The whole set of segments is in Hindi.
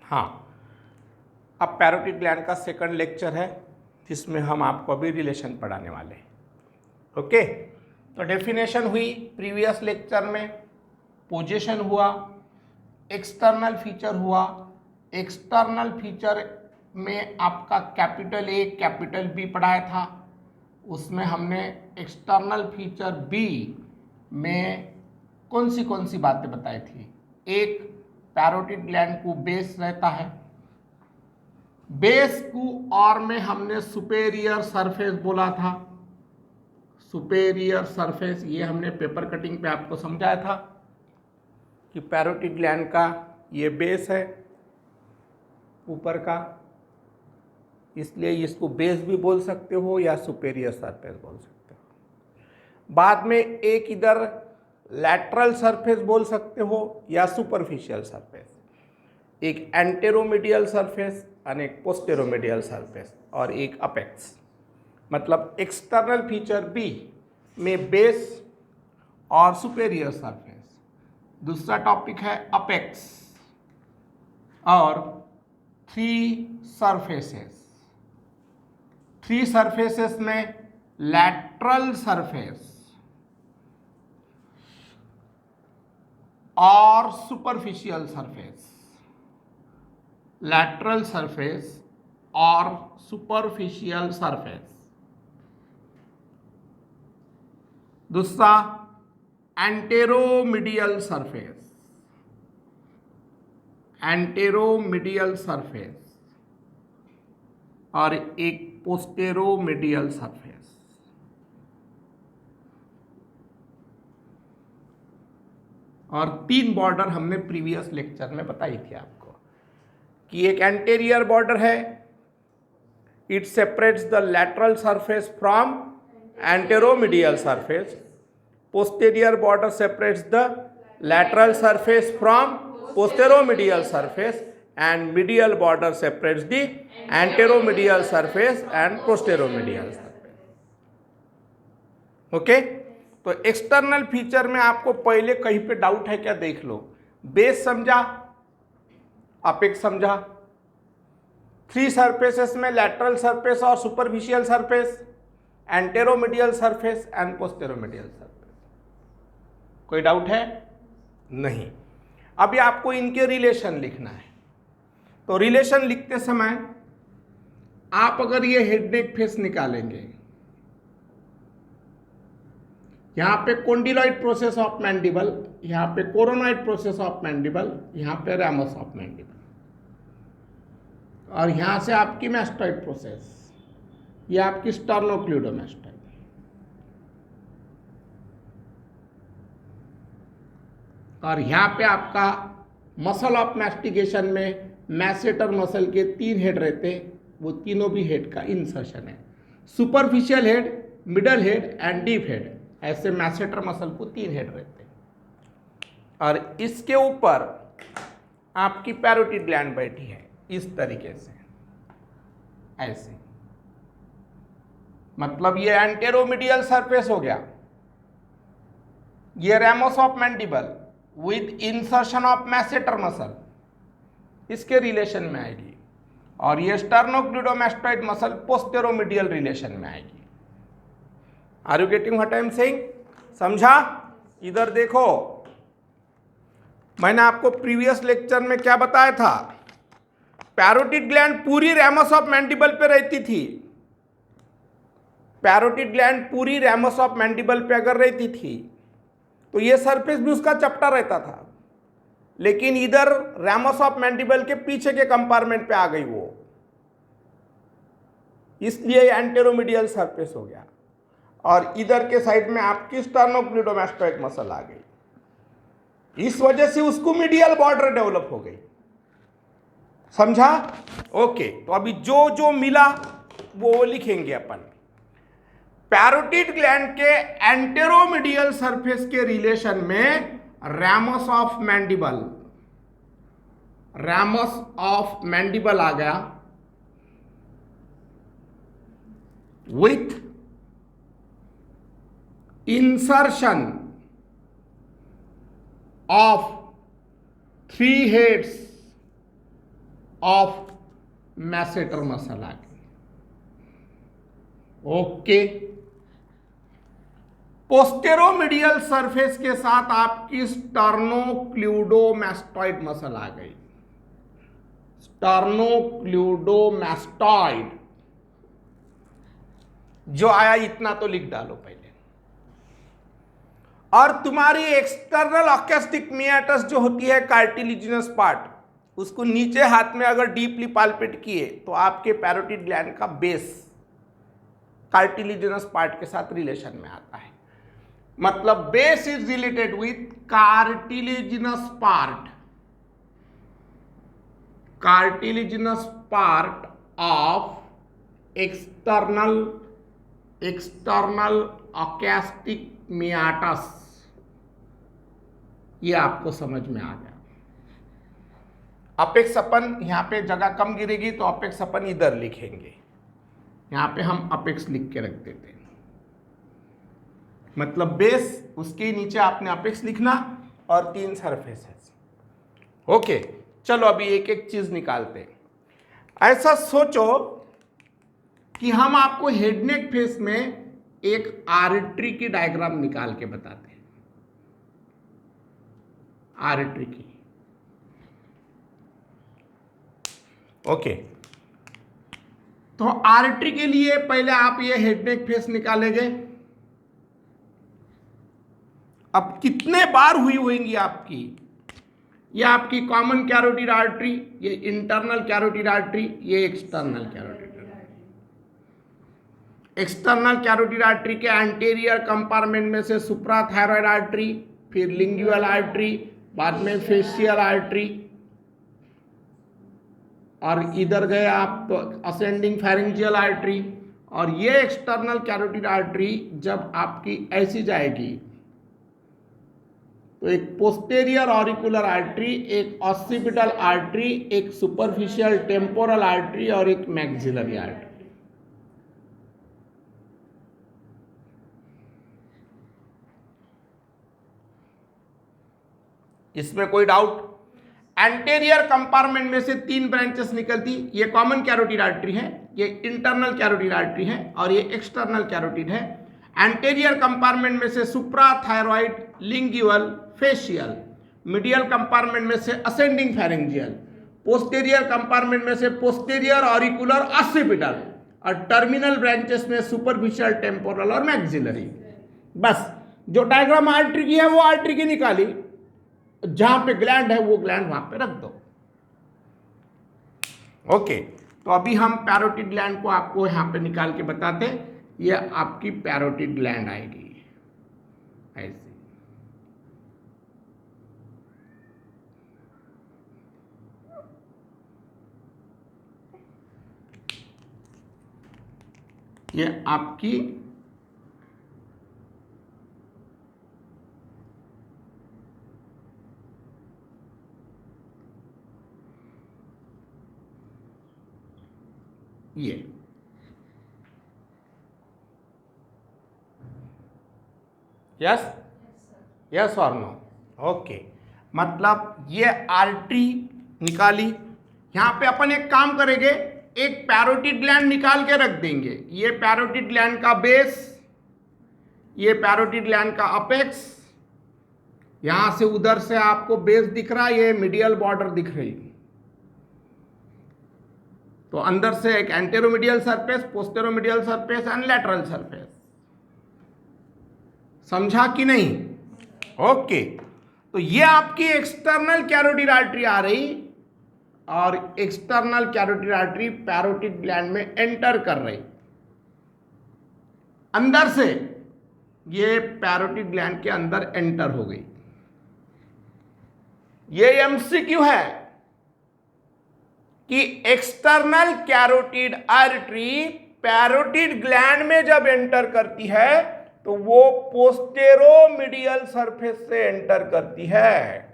हाँ, अब पैरोटिड ग्लैंड का सेकंड लेक्चर है जिसमें हम आपको अभी रिलेशन पढ़ाने वाले हैं। ओके, तो डेफिनेशन हुई प्रीवियस लेक्चर में, पोजीशन हुआ, एक्सटर्नल फीचर हुआ। एक्सटर्नल फीचर में आपका कैपिटल ए कैपिटल बी पढ़ाया था, उसमें हमने एक्सटर्नल फीचर बी में कौन सी बातें बताई थी। एक, पैरोटिड ग्लैंड को बेस रहता है, बेस को और में हमने सुपेरियर सरफेस बोला था। सुपेरियर सरफेस, ये हमने पेपर कटिंग पे आपको समझाया था कि पैरोटिड ग्लैंड का ये बेस है ऊपर का, इसलिए इसको बेस भी बोल सकते हो या सुपेरियर सरफेस बोल सकते हो। बाद में एक इधर लैटरल सरफेस बोल सकते हो या सुपरफिशियल सरफेस, एक एंटेरोमीडियल सरफेस और एक पोस्टेरोमीडियल सरफेस और एक अपेक्स। मतलब एक्सटर्नल फीचर बी में बेस और सुपेरियर सरफेस। दूसरा टॉपिक है अपेक्स और थ्री सरफेसेस में लैटरल सरफेस और सुपरफिशियल सरफेस, लैटरल सरफेस और सुपरफिशियल सरफेस। दूसरा एंटेरोमीडियल सरफेस, एंटेरोमीडियल सरफेस और एक पोस्टेरोमीडियल सरफेस। और तीन बॉर्डर हमने प्रीवियस लेक्चर में बताई थी आपको कि एक एंटेरियर बॉर्डर है, it separates the lateral surface from anteromedial surface. Posterior border separates the lateral surface from posteromedial surface and medial border separates the anteromedial surface and posteromedial surface. Okay, तो एक्सटर्नल फीचर में आपको पहले कहीं पे डाउट है क्या, देख लो। बेस समझा, अपेक्स समझा, थ्री सरफेसेस में लैटरल सरफेस और superficial surface, anteromedial surface and posteromedial surface. कोई डाउट है? नहीं। अभी आपको इनके रिलेशन लिखना है। तो रिलेशन लिखते समय आप अगर ये हेड नेक फेस निकालेंगे, यहां पे कोंडिलॉइड प्रोसेस ऑफ मैंडिबल, यहां पे कोरोनॉइड प्रोसेस ऑफ मैंडिबल, यहां पे रैमस ऑफ मैंडिबल, और यहां से आपकी मैस्टॉइड प्रोसेस, ये आपकी स्टर्नोक्लूडोमैस्टॉइड। और यहाँ पे आपका मसल ऑफ मैस्टिकेशन में मैसेटर मसल के तीन हेड रहते, वो तीनों भी हेड का इंसर्शन है। Superficial head, middle head and deep head, ऐसे मैसेटर मसल को तीन हेड रहते हैं। और इसके ऊपर आपकी पैरोटिड ग्लैंड बैठी है इस तरीके से, ऐसे। मतलब ये एंटेरोमीडियल सरफेस हो गया, ये ramus of mandible with insertion of masseter muscle इसके रिलेशन में आएगी, और ये स्टर्नोक्लूडोमैस्टॉइड मसल पोस्टेरोमीडियल रिलेशन में आएगी। Are you getting what I am saying? समझा? इधर देखो, मैंने आपको प्रीवियस लेक्चर में क्या बताया था, पैरोटिड ग्लैंड पूरी रैमस ऑफ मैंडिबल पे रहती थी। पैरोटिड ग्लैंड पूरी रैमस ऑफ मैंडिबल पे अगर रहती थी तो ये सरफेस भी उसका चपटा रहता था, लेकिन इधर रैमस ऑफ मैंडिबल के पीछे के कंपार्टमेंट पे आ गई वो, इसलिए एंटेरोमीडियल सरफेस हो गया, और इधर के साइड में आपकी स्टर्नोक्लूडोमैस्टॉइड मसल आ गई। इस वजह से उसको मीडियल बॉर्डर डेवलप हो गई। समझा? ओके, तो अभी जो जो मिला वो लिखेंगे अपन। पैरोटिड ग्लैंड के एंटेरोमीडियल सरफेस के रिलेशन में ramus of mandible, ramus of mandible आ गया with insertion of three heads of masseter muscle आ गई। ओके, पोस्टेरोमीडियल सरफेस के साथ आपकी स्टर्नोक्लूडोमैस्टॉइड मसल आ गई। स्टर्नोक्लूडोमैस्टॉइड जो आया इतना तो लिख डालो पहले। और तुम्हारी एक्सटर्नल ऑक्यूस्टिक मियाटस जो होती है कार्टिलेजिनस पार्ट, उसको नीचे हाथ में अगर डीपली पाल्पेट किए तो आपके पैरोटिड ग्लैंड का बेस कार्टिलेजिनस पार्ट के साथ रिलेशन में आता है। मतलब base is related with cartilaginous part of external acoustic meatus. ये आपको समझ में आ गया। अपेक्स अपन यहां पे जगह कम गिरेगी तो अपेक्स अपन इधर लिखेंगे, यहां पे हम अपेक्स लिख के रख देते हैं। मतलब बेस, उसके नीचे आपने अपेक्स लिखना और 3 सरफेसेस। ओके, चलो अभी एक एक चीज निकालते हैं। ऐसा सोचो कि हम आपको हेड नेक फेस में एक आर्टरी की डायग्राम निकाल के बताते हैं। आर्टरी की, ओके। तो आर्टरी के लिए पहले आप ये हेड नेक फेस निकालेंगे। अब कितने बार हुई होंगी आपकी? ये आपकी कॉमन कैरोटिड आर्टरी, ये इंटरनल कैरोटिड आर्टरी, ये external carotid artery. External carotid artery के एंटीरियर कंपार्टमेंट में से सुप्राथायरॉयड आर्टरी, फिर लिंगुअल आर्टरी, बाद में फेशियल आर्टरी, और इधर गए आप तो असेंडिंग फेरिंजियल आर्टरी। और ये एक्सटर्नल कैरोटिड आर्टरी जब आपकी ऐसी जाएगी तो एक पोस्टेरियर ऑरिकुलर आर्टरी, एक ऑक्सीपिटल आर्टरी, एक सुपरफिशियल टेम्पोरल आर्टरी और एक मैक्सिलरी आर्टरी। इसमें कोई डाउट? एंटीरियर कंपार्टमेंट में से 3 ब्रांचेस निकलती। ये कॉमन कैरोटिड आर्टरी है, ये इंटरनल कैरोटिड आर्टरी है और ये एक्सटर्नल कैरोटिड है। एंटीरियर कंपार्टमेंट में से सुप्राथायरॉइड, लिंगुअल, फेशियल। मीडियल कंपार्टमेंट में से असेंडिंग फेरिंजियल। पोस्टेरियर कंपार्टमेंट में से पोस्टेरियर ऑरिकुलर, ऑक्सीपिटल। और टर्मिनल ब्रांचेस में सुपरफिशियल, टेम्पोरल और मैक्सिलरी। बस जो डायग्राम आर्टरी की है वो आर्टरी की निकाली, जहां पे ग्लैंड है वो ग्लैंड वहां पे रख दो। ओके, तो अभी हम पैरोटिड ग्लैंड को आपको यहां पे निकाल के बताते हैं। ये आपकी पैरोटिड ग्लैंड आएगी ऐसे। ये आपकी ये यस और नो? ओके, मतलब ये आर्टरी निकाली। यहां पे अपन एक काम करेंगे, एक पैरोटिड ग्लैंड निकाल के रख देंगे। ये पैरोटिड ग्लैंड का बेस, ये पैरोटिड ग्लैंड का अपेक्स। यहां से उधर से आपको बेस दिख रहा है, ये मीडियल बॉर्डर दिख रही। तो अंदर से एक anteromedial surface, posteromedial surface and lateral surface. समझा कि नहीं? ओके, तो ये आपकी एक्सटर्नल कैरोटिड आर्टरी आ रही और external carotid artery parotid gland में एंटर कर रही अंदर से। ये पैरोटिड ग्लैंड के अंदर एंटर हो गई। ये एमसीक्यू है कि external carotid artery parotid gland में जब एंटर करती है तो वो पोस्टेरोमीडियल सरफेस से एंटर करती है,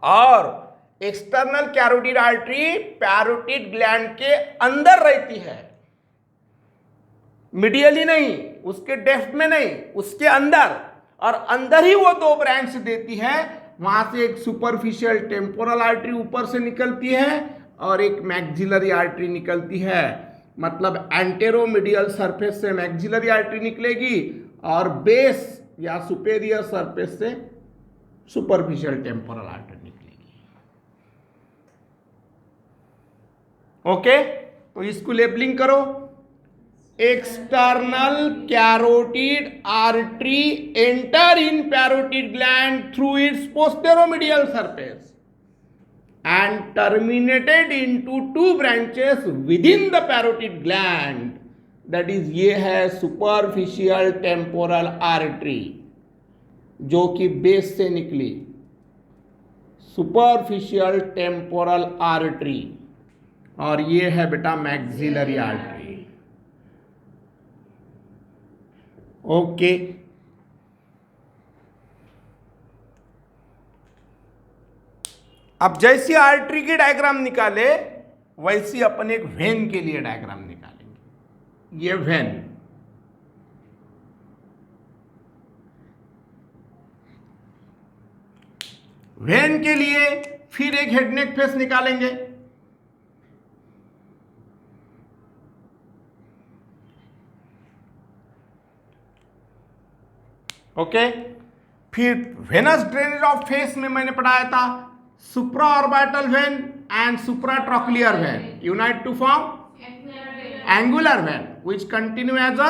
और external carotid artery parotid gland के अंदर रहती है, मीडियली नहीं, उसके डेप्थ में नहीं, उसके अंदर। और अंदर ही वो 2 ब्रांच देती है। वहां से एक सुपरफिशियल टेम्पोरल आर्टरी ऊपर से निकलती है और एक मैक्सिलरी आर्टरी निकलती है, मतलब एंटेरोमीडियल सरफेस से मैक्सिलरी आर्टरी निकलेगी और बेस या सुपेरियर सरफेस से सुपरफिशियल टेम्पोरल आर्टरी निकलेगी। ओके, तो इसको लेबलिंग करो। External carotid artery enter in parotid gland through its posteromedial surface and terminated into two branches within the parotid gland, that is ये है superficial temporal artery जो कि बेस से निकली, superficial temporal artery, और ये है बेटा maxillary artery। ओके, अब जैसी आर्टरी की डायग्राम निकाले वैसी अपन एक वेन के लिए डायग्राम निकालेंगे। ये वेन, वेन के लिए फिर एक हेड नेक फेस निकालेंगे। ओके, फिर वेनस ड्रेनेज ऑफ फेस में मैंने पढ़ाया था supraorbital vein and supratrochlear vein unite to form angular vein which continue as a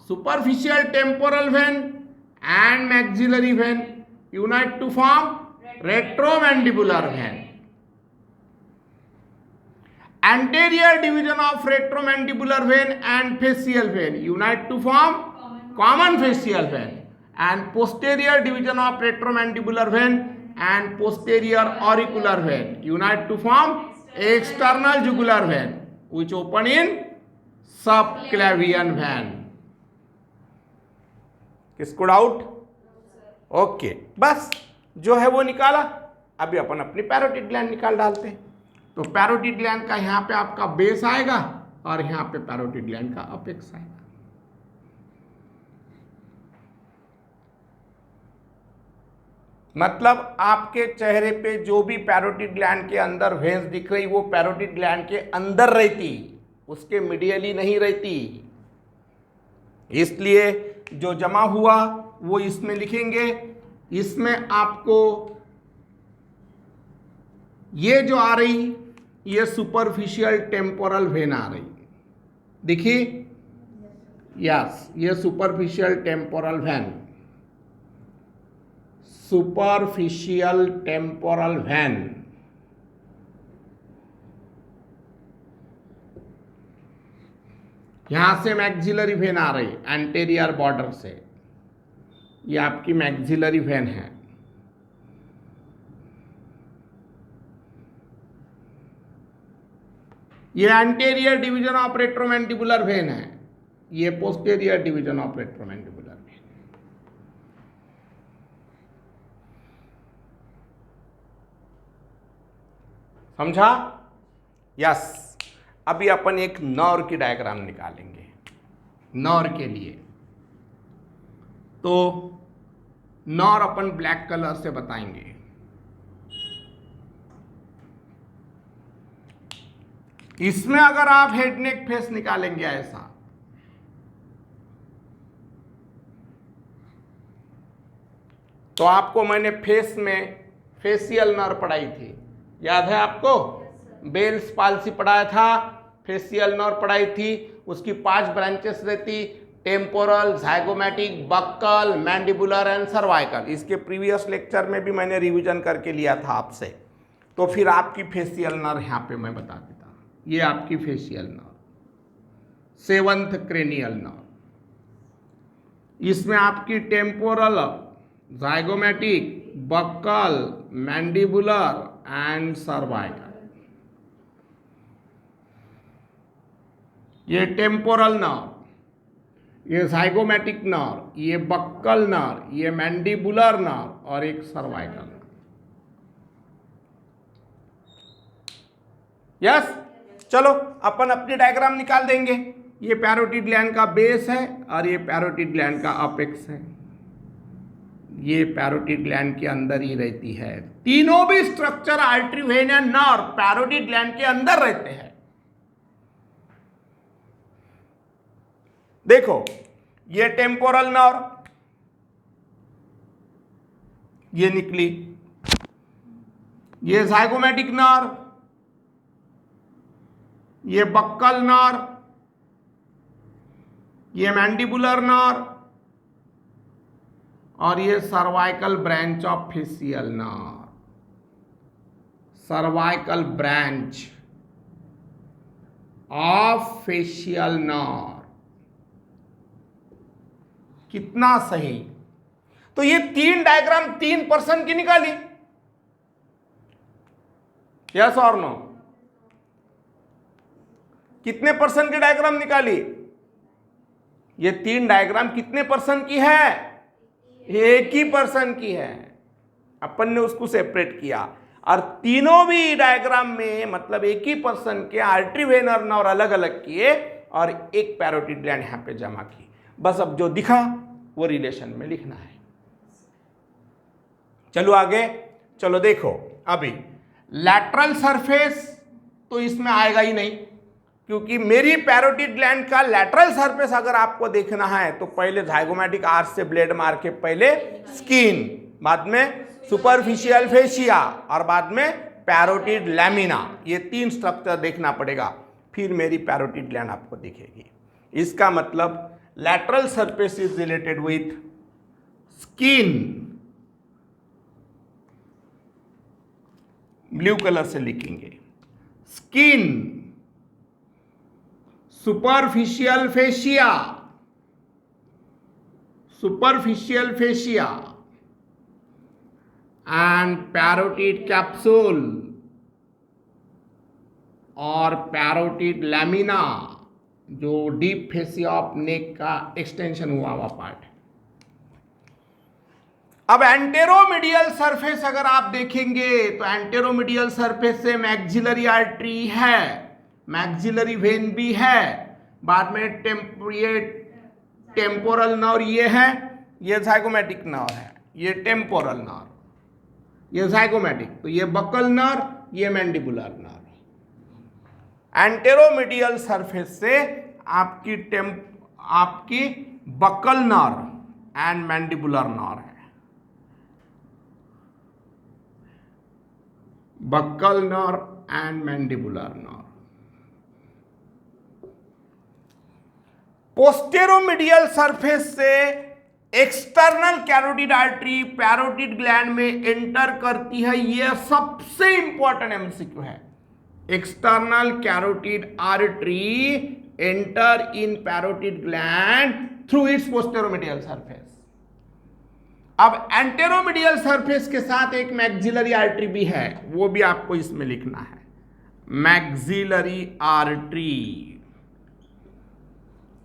superficial temporal vein and maxillary vein unite to form retromandibular vein. Anterior division of retromandibular vein and facial vein unite to form common facial vein, and posterior division of retromandibular vein and posterior auricular vein unite to form external jugular vein which open in subclavian vein. किसको डाउट? ओके, बस जो है वो निकाला। अभी अपन अपनी पैरोटिड ग्लैंड निकाल डालते हैं। तो पैरोटिड ग्लैंड का यहाँ पे आपका बेस आएगा और यहाँ पे पैरोटिड ग्लैंड का अपेक्स आएगा। मतलब आपके चेहरे पे जो भी पैरोटिड ग्लैंड के अंदर वेन्स दिख रही वो पैरोटिड ग्लैंड के अंदर रहती, उसके मीडियली नहीं रहती। इसलिए जो जमा हुआ वो इसमें लिखेंगे। इसमें आपको ये जो आ रही ये सुपरफिशियल टेम्पोरल वेन आ रही, देखिए, यस, ये superficial temporal when, superficial temporal when. यहां से मैक्सिलरी वेन आ रही एंटेरियर बॉर्डर से, ये आपकी मैक्सिलरी वेन है। ये anterior division of retromandibular vein है, ये posterior division of retromandibular when. समझा? यस। अभी अपन एक नर्व की डायग्राम निकालेंगे। नर्व के लिए तो नर्व अपन ब्लैक कलर से बताएंगे। इसमें अगर आप हेड नेक फेस निकालेंगे ऐसा, तो आपको मैंने फेस में फेशियल नर्व पढ़ाई थी, याद है आपको? बेल्स पाल्सी पढ़ाया था, फेशियल नर्व पढ़ाई थी। उसकी 5 ब्रांचेस रहती, temporal, zygomatic, buccal, mandibular and cervical. इसके प्रीवियस लेक्चर में भी मैंने रिवीजन करके लिया था आपसे। तो फिर आपकी फेशियल नर्व यहाँ पे मैं बता देता, ये आपकी facial nerve, 7th cranial nerve. इसमें आपकी temporal, zygomatic, buccal, mandibular and cervical. ये टेम्पोरल नर्व, ये जाइगोमैटिक नर्व, ये बक्कल नर्व, ये मैंडिबुलर नर्व और एक सर्वाइकल। यस, चलो अपन अपनी डायग्राम निकाल देंगे। ये पैरोटिड ग्लैंड का बेस है और ये पैरोटिड ग्लैंड का अपेक्स है। ये पैरोटिड ग्लैंड के अंदर ही रहती है। तीनों भी structure artery, when and nerve parotid gland के अंदर रहते हैं। देखो, ये टेम्पोरल नर्व, ये निकली, ये जाइगोमेटिक नर्व, ये बक्कल नर्व, ये मैंडिबुलर नर्व, और ये cervical branch of facial nerve. Cervical branch of facial nerve. कितना सही। तो ये 3 डायग्राम 3 पर्सन की निकाली, यस और नो? कितने पर्सन की डायग्राम निकाली? ये 3 डायग्राम कितने पर्सन की है? एक ही पर्सन की है। अपन ने उसको सेपरेट किया, और तीनों भी डायग्राम में मतलब एक ही पर्सन के आर्टरी, वेन और नर्व अलग अलग किए और एक पैरोटिड ग्लैंड यहां पे जमा की। बस अब जो दिखा वो रिलेशन में लिखना है। चलो आगे, चलो देखो, अभी लैटरल सरफेस तो इसमें आएगा ही नहीं, क्योंकि मेरी पैरोटिड ग्लैंड का लैटरल सरफेस अगर आपको देखना है तो पहले जाइगोमेटिक आर्च से ब्लेड मार के पहले स्किन, बाद में सुपरफिशियल फेशिया और बाद में पैरोटिड लैमिना, ये 3 स्ट्रक्चर देखना पड़ेगा, फिर मेरी पैरोटिड ग्लैंड आपको दिखेगी। इसका मतलब lateral surface is related with skin, blue colour से लिखेंगे, skin, superficial fascia, superficial fascia and parotid capsule और पैरोटिड लैमिना, जो डीप फेसिया ऑफ नेक का एक्सटेंशन हुआ हुआ पार्ट है। अब एंटेरोमीडियल सरफेस अगर आप देखेंगे तो एंटेरोमीडियल सरफेस से मैक्सिलरी आर्टरी है, मैक्सिलरी वेन भी है, बाद में ये टेम्पोरल नर्व ये है, ये जाइगोमेटिक नर्व है, ये टेम्पोरल नर्व, ये जाइगोमेटिक, तो ये बक्कल नर्व, ये मैंडिबुलर नर्व। एंटेरोमीडियल सरफेस से आपकी buccal nerve and mandibular nerve है, buccal nerve and mandibular nerve. Posteromedial surface से external carotid artery parotid gland में एंटर करती है। यह सबसे इंपॉर्टेंट एमसीक्यू है। External carotid artery enter in parotid gland through its posteromedial surface. अब एंटेरोमीडियल सरफेस के साथ एक मैक्सिलरी आर्टरी भी है, वो भी आपको इसमें लिखना है, मैक्सिलरी आर्टरी,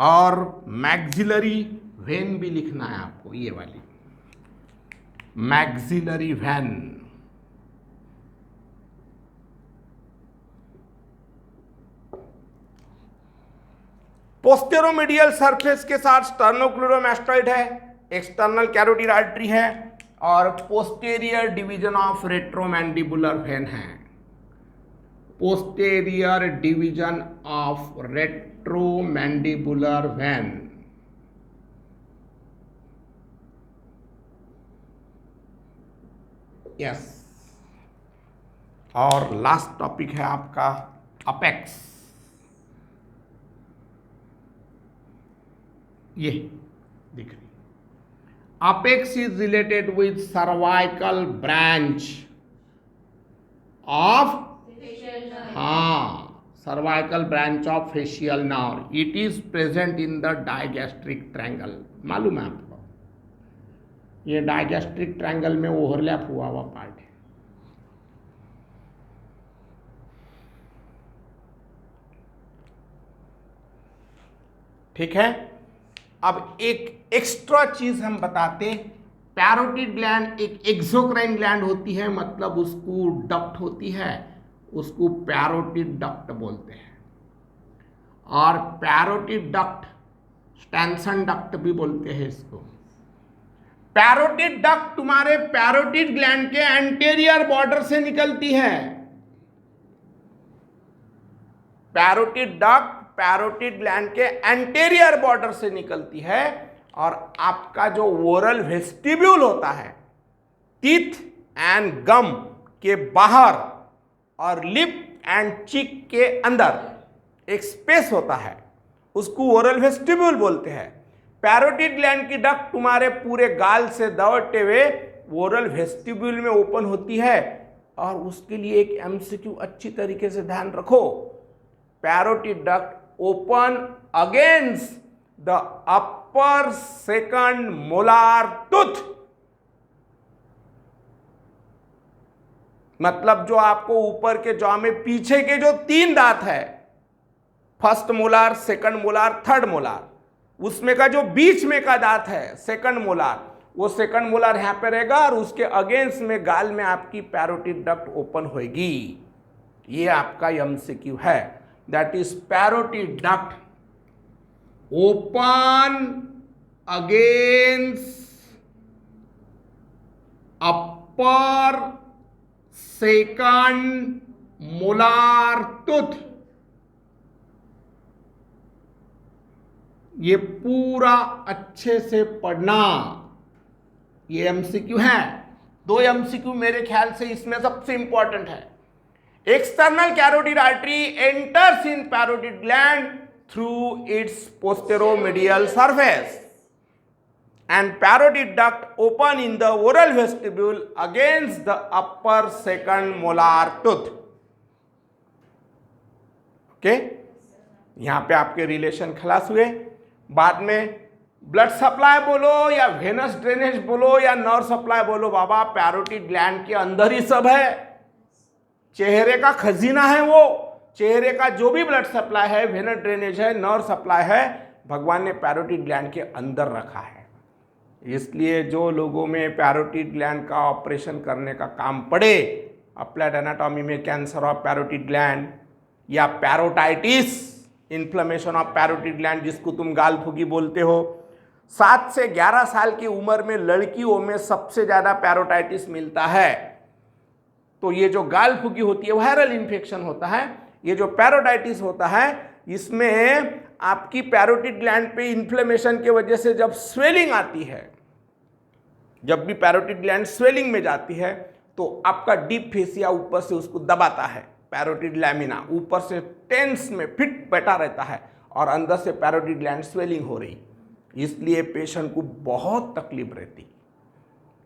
और मैक्सिलरी वेन भी लिखना है आपको, ये वाली मैक्सिलरी वेन। पोस्टेरोमीडियल सरफेस के साथ स्टर्नोक्लेडोमास्टॉइड है, एक्सटर्नल कैरोटिड आर्टरी है, और posterior division of retromandibular vein है, posterior division of retromandibular vein. Yes, और लास्ट टॉपिक है आपका अपेक्स। ये दिख रही, apex is related with cervical branch of, हाँ, cervical branch of facial nerve. It is present in the digastric triangle. मालूम है आपको, ये डायगैस्ट्रिक ट्रायंगल में ओवरलैप हुआ हुआ पार्ट है। ठीक है। अब एक एक्स्ट्रा चीज हम बताते, पैरोटिड ग्लैंड एक एक्सोक्राइन ग्लैंड होती है, मतलब उसको डक्ट होती है, उसको पैरोटिड डक्ट बोलते हैं, और पैरोटिड डक्ट स्टैंसन डक्ट भी बोलते हैं इसको। पैरोटिड डक्ट तुम्हारे पैरोटिड ग्लैंड के एंटीरियर बॉर्डर से निकलती है। पैरोटिड डक्ट पैरोटिड ग्लैंड के एंटीरियर बॉर्डर से निकलती है और आपका जो ओरल वेस्टिब्यूल होता है, टीथ एंड गम के बाहर और लिप एंड चिक के अंदर एक स्पेस होता है, उसको ओरल वेस्टिब्यूल बोलते हैं। पैरोटिड ग्लैंड की डक्ट तुम्हारे पूरे गाल से दौड़ते हुए ओरल वेस्टिब्यूल में ओपन होती है। और उसके लिए एक एमसीक्यू अच्छी तरीके से ध्यान रखो, parotid duct open against the upper second molar tooth. मतलब जो आपको ऊपर के जॉ में पीछे के जो 3 दांत है, first molar, second molar, third molar, उसमें का जो बीच में का दांत है सेकंड मोलार, वो सेकंड मोलार यहां पे रहेगा और उसके अगेंस्ट में गाल में आपकी पैरोटिड डक्ट ओपन होगी। ये आपका एमसीक्यू है, that is parotid duct open against upper second molar tooth. ये पूरा अच्छे से पढ़ना, ये एमसीक्यू है। 2 एमसीक्यू मेरे ख्याल से इसमें सबसे इंपॉर्टेंट है। External carotid artery enters in parotid gland through its posteromedial surface and parotid duct open in the oral vestibule against the upper second molar tooth. Okay, यहां पे आपके रिलेशन खलास हुए। बाद में ब्लड सप्लाई बोलो या वेनस ड्रेनेज बोलो या नर्व सप्लाई बोलो, बाबा पैरोटिड ग्लैंड के अंदर ही सब है। चेहरे का खजीना है वो, चेहरे का जो भी ब्लड सप्लाई है, वेनस ड्रेनेज है, नर्व सप्लाई है, भगवान ने पैरोटिड ग्लैंड के अंदर रखा है। इसलिए जो लोगों में पैरोटिड ग्लैंड का ऑपरेशन करने का काम पड़े, अप्लाइड एनाटॉमी में कैंसर ऑफ पैरोटिड ग्लैंड या parotitis, inflammation of parotid gland जिसको तुम गाल फुगी बोलते हो, 7 से 11 साल की उम्र में लड़कियों में सबसे ज़्यादा पैरोटाइटिस मिलता है। तो ये जो गाल फुगी होती है वायरल इन्फेक्शन होता है। ये जो पैरोटाइटिस होता है इसमें आपकी पैरोटिड ग्लैंड पे इन्फ्लेमेशन के वजह से जब स्वेलिंग आती है, जब भी पैरोटिड ग्लैंड स्वेलिंग में जाती है तो आपका डीप फेसिया ऊपर से उसको दबाता है, पैरोटिड लैमिना ऊपर से टेंस में फिट बैठा रहता है और अंदर से पैरोटिड ग्लैंड स्वेलिंग हो रही, इसलिए पेशेंट को बहुत तकलीफ रहती।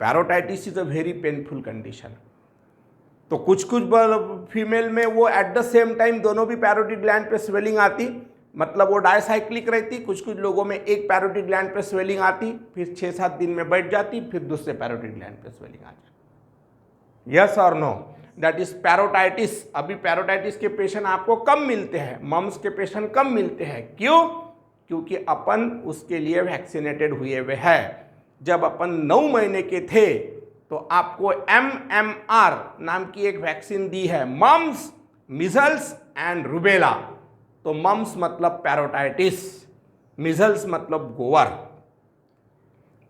Parotitis is a very painful condition. तो कुछ फीमेल में वो एट द सेम टाइम दोनों भी पैरोटिड ग्लैंड पे स्वेलिंग आती, मतलब वो डायसाइक्लिक रहती। कुछ लोगों में एक पैरोटिड ग्लैंड पे स्वेलिंग आती, फिर 6-7 दिन में बैठ जाती, फिर दूसरे पैरोटिड ग्लैंड पे स्वेलिंग आ जाती। यस और नो, दैट इज पैरोटाइटिस। अभी पैरोटाइटिस के पेशेंट आपको कम मिलते हैं, मम्स के पेशेंट कम मिलते हैं। क्यों? क्योंकि अपन उसके लिए वैक्सीनेटेड हुए हुए हैं। जब अपन 9 महीने के थे तो आपको MMR नाम की एक वैक्सीन दी है, मम्स, मिजल्स एंड रूबेला। तो मम्स मतलब पैरोटाइटिस, मिजल्स मतलब गोवर।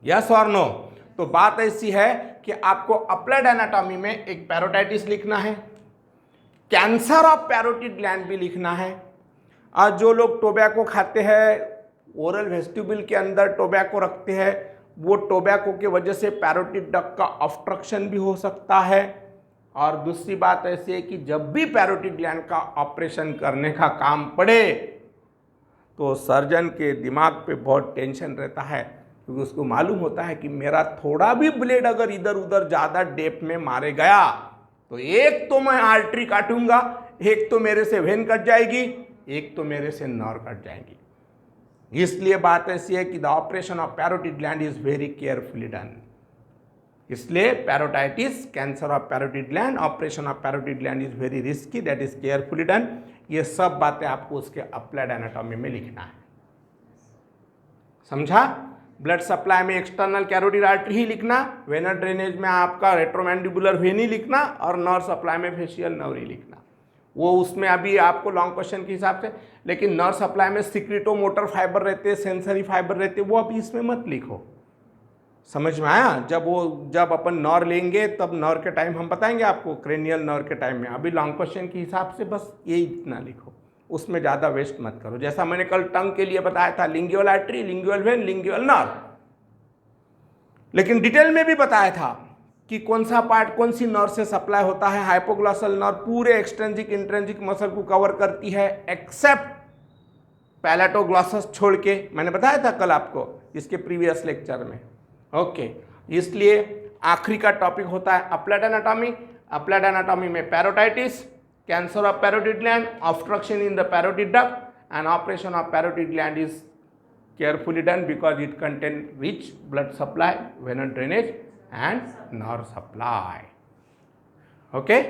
यस और नो? तो बात ऐसी है कि आपको अप्लाइड एनाटॉमी में एक पैरोटाइटिस लिखना है, कैंसर ऑफ पैरोटिड ग्लैंड भी लिखना है। और जो लोग टोबैको खाते हैं, ओरल वेस्टिब्यूल के अंदर टोबैको रखते हैं, वो टोबैको के वजह से पैरोटिड डक्ट का ऑब्स्ट्रक्शन भी हो सकता है। और दूसरी बात ऐसी है कि जब भी पैरोटिड ग्लैंड का ऑपरेशन करने का काम पड़े तो सर्जन के दिमाग पे बहुत टेंशन रहता है, क्योंकि उसको मालूम होता है कि मेरा थोड़ा भी ब्लेड अगर इधर उधर ज़्यादा डेप्थ में मारे गया तो एक तो मैं आर्टरी काटूंगा, एक तो मेरे से वेन कट जाएगी, एक तो मेरे से नर्व कट जाएगी। इसलिए बात ऐसी है कि the operation of parotid gland is very carefully done. इसलिए parotitis, cancer of parotid gland, operation of parotid gland is very risky, that is carefully done. ये सब बातें आपको उसके अप्लाइड एनाटॉमी में लिखना है। समझा? ब्लड सप्लाई में एक्सटर्नल कैरोटिड आर्टरी ही लिखना, वेनर ड्रेनेज में आपका रेट्रोमैंडिबुलर वेन ही लिखना, और नर्व सप्लाई में फेशियल नर्व ही लिखना। वो उसमें अभी आपको लॉन्ग क्वेश्चन के हिसाब से, लेकिन नर्व सप्लाई में सिक्रिटो मोटर फाइबर रहते हैं, सेंसरी फाइबर रहते हैं, वो अभी इसमें मत लिखो। समझ में आया? जब अपन नॉर लेंगे तब नॉर के टाइम हम बताएंगे आपको, क्रेनियल नॉर के टाइम में। अभी लॉन्ग क्वेश्चन के हिसाब से बस यही इतना लिखो, उसमें ज़्यादा वेस्ट मत करो। जैसा मैंने कल टंग के लिए बताया था, lingual artery, lingual when, lingual nor, लेकिन डिटेल में भी बताया था कि कौन सा पार्ट कौन सी नर्व से सप्लाई होता है। हाइपोग्लॉसल नर्व पूरे एक्सट्रिंसिक इंट्रिंसिक मसल को कवर करती है एक्सेप्ट पैलेटोग्लॉसस छोड़ के, मैंने बताया था कल आपको इसके प्रीवियस लेक्चर में। ओके, इसलिए आखिरी का टॉपिक होता है अप्लाइड एनाटॉमी। अप्लाइड एनाटॉमी में parotitis, cancer of parotid gland, obstruction in the parotid duct and operation of parotid gland is carefully done because it contain rich blood supply, venous drainage and nerve supply. Okay.